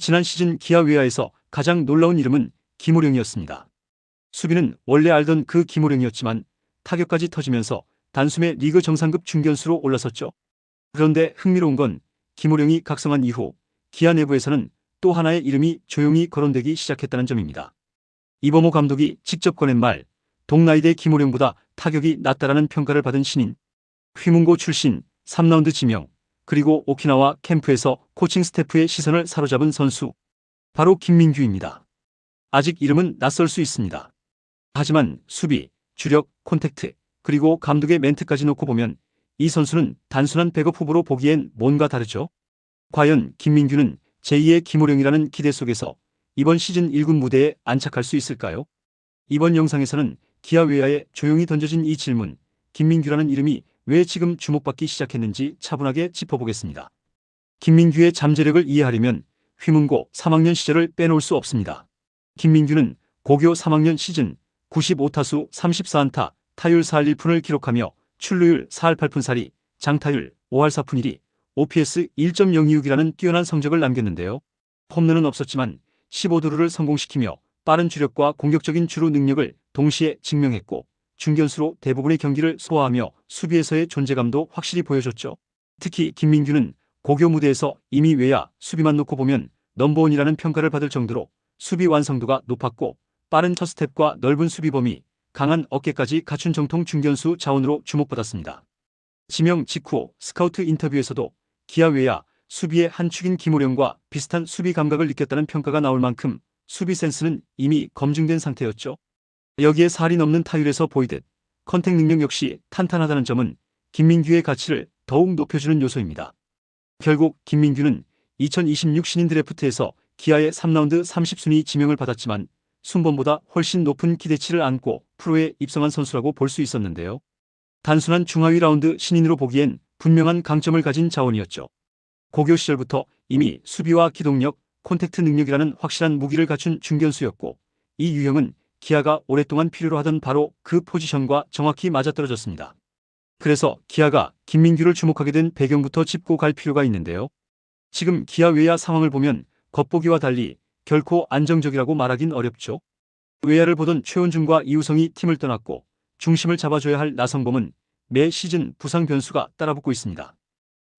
지난 시즌 기아 외야에서 가장 놀라운 이름은 김호령이었습니다. 수비는 원래 알던 그 김호령이었지만 타격까지 터지면서 단숨에 리그 정상급 중견수로 올라섰죠. 그런데 흥미로운 건 김호령이 각성한 이후 기아 내부에서는 또 하나의 이름이 조용히 거론되기 시작했다는 점입니다. 이범호 감독이 직접 꺼낸 말, 동나이대 김호령보다 타격이 낫다라는 평가를 받은 신인, 휘문고 출신, 3라운드 지명, 그리고 오키나와 캠프에서 코칭 스태프의 시선을 사로잡은 선수, 바로 김민규입니다. 아직 이름은 낯설 수 있습니다. 하지만 수비, 주력, 콘택트, 그리고 감독의 멘트까지 놓고 보면 이 선수는 단순한 백업 후보로 보기엔 뭔가 다르죠. 과연 김민규는 제2의 김호령이라는 기대 속에서 이번 시즌 1군 무대에 안착할 수 있을까요? 이번 영상에서는 기아 외야에 조용히 던져진 이 질문, 김민규라는 이름이 왜 지금 주목받기 시작했는지 차분하게 짚어보겠습니다. 김민규의 잠재력을 이해하려면 휘문고 3학년 시절을 빼놓을 수 없습니다. 김민규는 고교 3학년 시즌 95타수 34안타, 타율 4할 1푼을 기록하며 출루율 4할 8푼 4리, 장타율 5할 4푼 1리, OPS 1.026이라는 뛰어난 성적을 남겼는데요. 홈런은 없었지만 15도루를 성공시키며 빠른 주력과 공격적인 주루 능력을 동시에 증명했고 중견수로 대부분의 경기를 소화하며 수비에서의 존재감도 확실히 보여줬죠. 특히 김민규는 고교 무대에서 이미 외야 수비만 놓고 보면 넘버원이라는 평가를 받을 정도로 수비 완성도가 높았고 빠른 첫 스텝과 넓은 수비 범위, 강한 어깨까지 갖춘 정통 중견수 자원으로 주목받았습니다. 지명 직후 스카우트 인터뷰에서도 기아 외야 수비의 한 축인 김호령과 비슷한 수비 감각을 느꼈다는 평가가 나올 만큼 수비 센스는 이미 검증된 상태였죠. 여기에 살이 넘는 타율에서 보이듯 컨택 능력 역시 탄탄하다는 점은 김민규의 가치를 더욱 높여주는 요소입니다. 결국 김민규는 2026 신인 드래프트에서 기아의 3라운드 30순위 지명을 받았지만 순번보다 훨씬 높은 기대치를 안고 프로에 입성한 선수라고 볼 수 있었는데요. 단순한 중하위 라운드 신인으로 보기엔 분명한 강점을 가진 자원이었죠. 고교 시절부터 이미 수비와 기동력, 콘택트 능력이라는 확실한 무기를 갖춘 중견수였고 이 유형은 기아가 오랫동안 필요로 하던 바로 그 포지션과 정확히 맞아떨어졌습니다. 그래서 기아가 김민규를 주목하게 된 배경부터 짚고 갈 필요가 있는데요. 지금 기아 외야 상황을 보면 겉보기와 달리 결코 안정적이라고 말하긴 어렵죠. 외야를 보던 최원중과 이우성이 팀을 떠났고 중심을 잡아줘야 할 나성범은 매 시즌 부상 변수가 따라붙고 있습니다.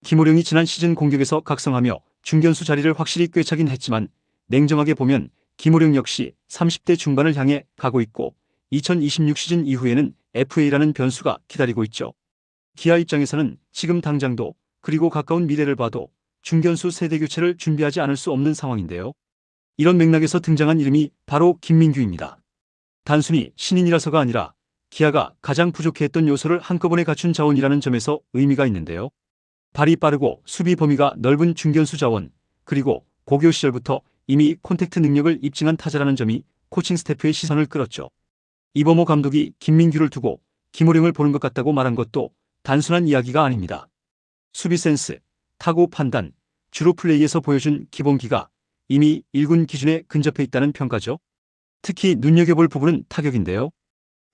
김호령이 지난 시즌 공격에서 각성하며 중견수 자리를 확실히 꿰차긴 했지만 냉정하게 보면 김호령 역시 30대 중반을 향해 가고 있고 2026 시즌 이후에는 FA라는 변수가 기다리고 있죠. 기아 입장에서는 지금 당장도 그리고 가까운 미래를 봐도 중견수 세대 교체를 준비하지 않을 수 없는 상황인데요. 이런 맥락에서 등장한 이름이 바로 김민규입니다. 단순히 신인이라서가 아니라 기아가 가장 부족했던 요소를 한꺼번에 갖춘 자원이라는 점에서 의미가 있는데요. 발이 빠르고 수비 범위가 넓은 중견수 자원, 그리고 고교 시절부터 이미 콘택트 능력을 입증한 타자라는 점이 코칭 스태프의 시선을 끌었죠. 이범호 감독이 김민규를 두고 김호령을 보는 것 같다고 말한 것도 단순한 이야기가 아닙니다. 수비 센스, 타구 판단, 주루 플레이에서 보여준 기본기가 이미 1군 기준에 근접해 있다는 평가죠. 특히 눈여겨볼 부분은 타격인데요.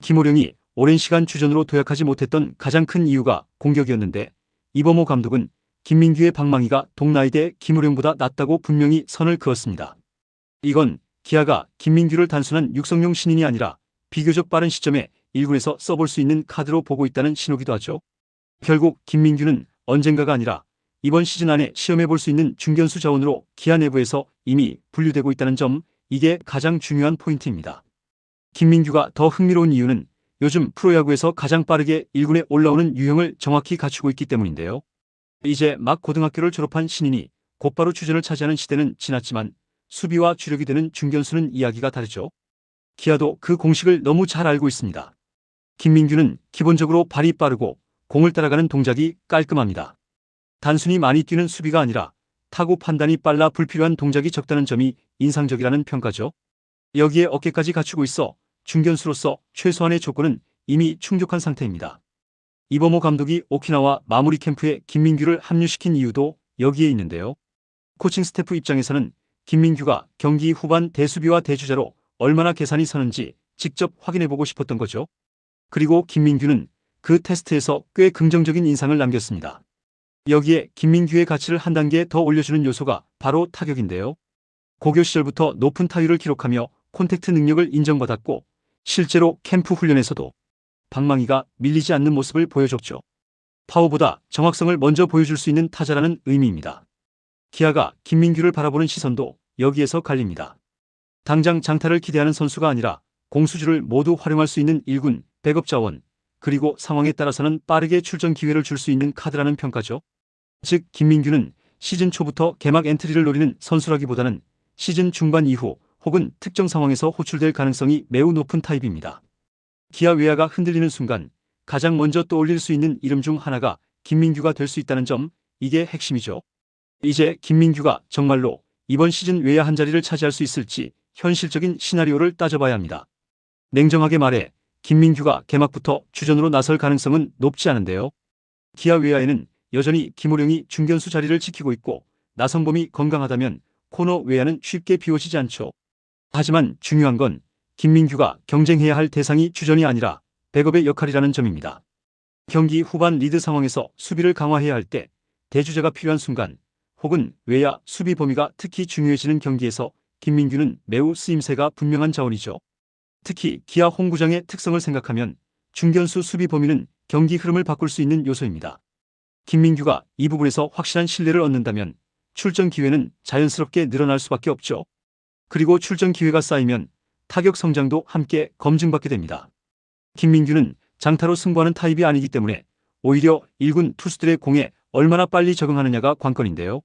김호령이 오랜 시간 주전으로 도약하지 못했던 가장 큰 이유가 공격이었는데 이범호 감독은 김민규의 방망이가 동나이대 김호령보다 낫다고 분명히 선을 그었습니다. 이건 기아가 김민규를 단순한 육성용 신인이 아니라 비교적 빠른 시점에 1군에서 써볼 수 있는 카드로 보고 있다는 신호기도 하죠. 결국 김민규는 언젠가가 아니라 이번 시즌 안에 시험해볼 수 있는 중견수 자원으로 기아 내부에서 이미 분류되고 있다는 점, 이게 가장 중요한 포인트입니다. 김민규가 더 흥미로운 이유는 요즘 프로야구에서 가장 빠르게 1군에 올라오는 유형을 정확히 갖추고 있기 때문인데요. 이제 막 고등학교를 졸업한 신인이 곧바로 주전을 차지하는 시대는 지났지만 수비와 주력이 되는 중견수는 이야기가 다르죠. 기아도 그 공식을 너무 잘 알고 있습니다. 김민규는 기본적으로 발이 빠르고 공을 따라가는 동작이 깔끔합니다. 단순히 많이 뛰는 수비가 아니라 타구 판단이 빨라 불필요한 동작이 적다는 점이 인상적이라는 평가죠. 여기에 어깨까지 갖추고 있어 중견수로서 최소한의 조건은 이미 충족한 상태입니다. 이범호 감독이 오키나와 마무리 캠프에 김민규를 합류시킨 이유도 여기에 있는데요. 코칭 스태프 입장에서는 김민규가 경기 후반 대수비와 대주자로 얼마나 계산이 서는지 직접 확인해보고 싶었던 거죠. 그리고 김민규는 그 테스트에서 꽤 긍정적인 인상을 남겼습니다. 여기에 김민규의 가치를 한 단계 더 올려주는 요소가 바로 타격인데요. 고교 시절부터 높은 타율을 기록하며 콘택트 능력을 인정받았고 실제로 캠프 훈련에서도 방망이가 밀리지 않는 모습을 보여줬죠. 파워보다 정확성을 먼저 보여줄 수 있는 타자라는 의미입니다. 기아가 김민규를 바라보는 시선도 여기에서 갈립니다. 당장 장타를 기대하는 선수가 아니라 공수주를 모두 활용할 수 있는 1군, 백업 자원, 그리고 상황에 따라서는 빠르게 출전 기회를 줄 수 있는 카드라는 평가죠. 즉 김민규는 시즌 초부터 개막 엔트리를 노리는 선수라기보다는 시즌 중반 이후 혹은 특정 상황에서 호출될 가능성이 매우 높은 타입입니다. 기아 외야가 흔들리는 순간 가장 먼저 떠올릴 수 있는 이름 중 하나가 김민규가 될 수 있다는 점, 이게 핵심이죠. 이제 김민규가 정말로 이번 시즌 외야 한 자리를 차지할 수 있을지 현실적인 시나리오를 따져봐야 합니다. 냉정하게 말해 김민규가 개막부터 주전으로 나설 가능성은 높지 않은데요. 기아 외야에는 여전히 김호령이 중견수 자리를 지키고 있고 나성범이 건강하다면 코너 외야는 쉽게 비워지지 않죠. 하지만 중요한 건 김민규가 경쟁해야 할 대상이 주전이 아니라 백업의 역할이라는 점입니다. 경기 후반 리드 상황에서 수비를 강화해야 할 때 대주자가 필요한 순간 혹은 외야 수비 범위가 특히 중요해지는 경기에서 김민규는 매우 쓰임새가 분명한 자원이죠. 특히 기아 홈구장의 특성을 생각하면 중견수 수비 범위는 경기 흐름을 바꿀 수 있는 요소입니다. 김민규가 이 부분에서 확실한 신뢰를 얻는다면 출전 기회는 자연스럽게 늘어날 수밖에 없죠. 그리고 출전 기회가 쌓이면 타격 성장도 함께 검증받게 됩니다. 김민규는 장타로 승부하는 타입이 아니기 때문에 오히려 1군 투수들의 공에 얼마나 빨리 적응하느냐가 관건인데요.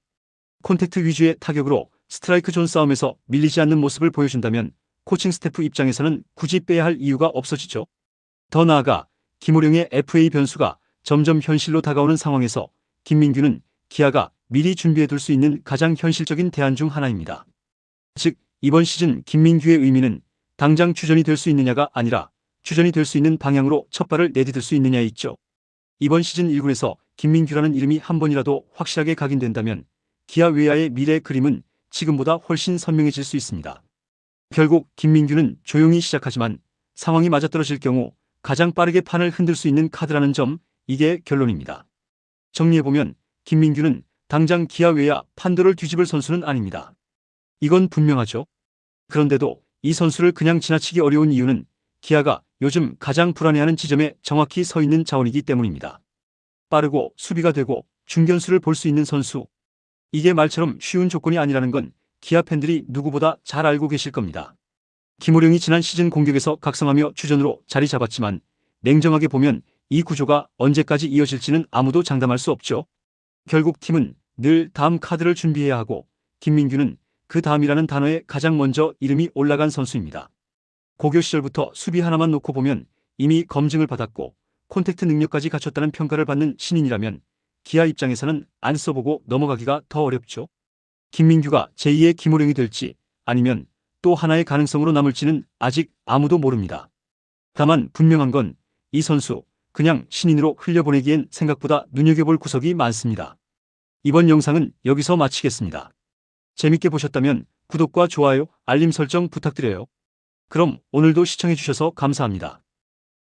콘택트 위주의 타격으로 스트라이크 존 싸움에서 밀리지 않는 모습을 보여준다면 코칭 스태프 입장에서는 굳이 빼야 할 이유가 없어지죠. 더 나아가 김호령의 FA 변수가 점점 현실로 다가오는 상황에서 김민규는 기아가 미리 준비해둘 수 있는 가장 현실적인 대안 중 하나입니다. 즉 이번 시즌 김민규의 의미는 당장 주전이 될 수 있느냐가 아니라 주전이 될 수 있는 방향으로 첫 발을 내디딜 수 있느냐에 있죠. 이번 시즌 1군에서 김민규라는 이름이 한 번이라도 확실하게 각인된다면 기아 외야의 미래 그림은 지금보다 훨씬 선명해질 수 있습니다. 결국 김민규는 조용히 시작하지만 상황이 맞아떨어질 경우 가장 빠르게 판을 흔들 수 있는 카드라는 점, 이게 결론입니다. 정리해보면 김민규는 당장 기아 외야 판도를 뒤집을 선수는 아닙니다. 이건 분명하죠. 그런데도 이 선수를 그냥 지나치기 어려운 이유는 기아가 요즘 가장 불안해하는 지점에 정확히 서 있는 자원이기 때문입니다. 빠르고 수비가 되고 중견수를 볼 수 있는 선수. 이게 말처럼 쉬운 조건이 아니라는 건 기아 팬들이 누구보다 잘 알고 계실 겁니다. 김호령이 지난 시즌 공격에서 각성하며 주전으로 자리 잡았지만 냉정하게 보면 이 구조가 언제까지 이어질지는 아무도 장담할 수 없죠. 결국 팀은 늘 다음 카드를 준비해야 하고 김민규는 그 다음이라는 단어에 가장 먼저 이름이 올라간 선수입니다. 고교 시절부터 수비 하나만 놓고 보면 이미 검증을 받았고 콘택트 능력까지 갖췄다는 평가를 받는 신인이라면 기아 입장에서는 안 써보고 넘어가기가 더 어렵죠. 김민규가 제2의 김호령이 될지 아니면 또 하나의 가능성으로 남을지는 아직 아무도 모릅니다. 다만 분명한 건 이 선수 그냥 신인으로 흘려보내기엔 생각보다 눈여겨볼 구석이 많습니다. 이번 영상은 여기서 마치겠습니다. 재밌게 보셨다면 구독과 좋아요, 알림 설정 부탁드려요. 그럼 오늘도 시청해주셔서 감사합니다.